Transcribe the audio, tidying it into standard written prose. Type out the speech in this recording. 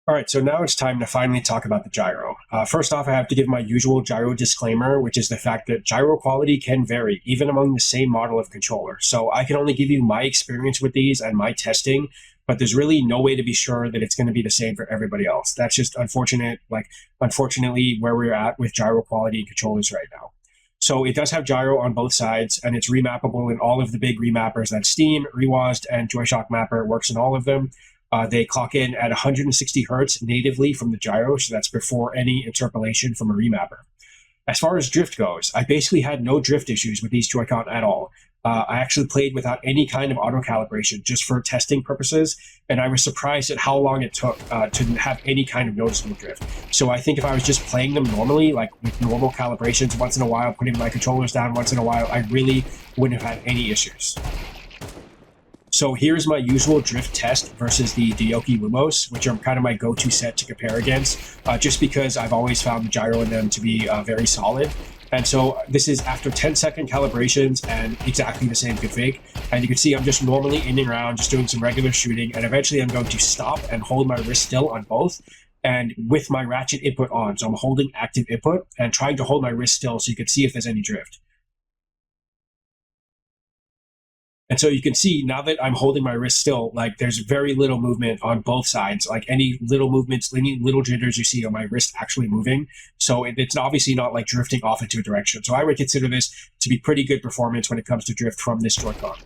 All right, so now it's time to finally talk about the gyro. First off, I have to give my usual gyro disclaimer, which is the fact that gyro quality can vary, even among the same model of controller. So I can only give you my experience with these and my testing, but there's really no way to be sure that it's going to be the same for everybody else. That's just unfortunate, unfortunately, where we're at with gyro quality in controllers right now. So it does have gyro on both sides, and it's remappable in all of the big remappers. That's Steam, Rewazd, and JoyShock Mapper. It works in all of them. They clock in at 160 hertz natively from the gyro, so that's before any interpolation from a remapper. As far as drift goes, I basically had no drift issues with these Joy-Con at all. I actually played without any kind of auto calibration just for testing purposes, and I was surprised at how long it took to have any kind of noticeable drift. So I think if I was just playing them normally, like with normal calibrations once in a while, putting my controllers down once in a while, I really wouldn't have had any issues. So here's my usual drift test versus the Dioki Lumos, which are kind of my go-to set to compare against, just because I've always found the gyro in them to be very solid. And so this is after 10-second calibrations and exactly the same config. And you can see I'm just normally in and around, just doing some regular shooting, and eventually I'm going to stop and hold my wrist still on both, and with my ratchet input on. So I'm holding active input and trying to hold my wrist still so you can see if there's any drift. And so you can see now that I'm holding my wrist still, like there's very little movement on both sides. Like any little movements, any little jitters you see on my wrist actually moving. So it's obviously not like drifting off into a direction. So I would consider this to be pretty good performance when it comes to drift from this Joy-Con.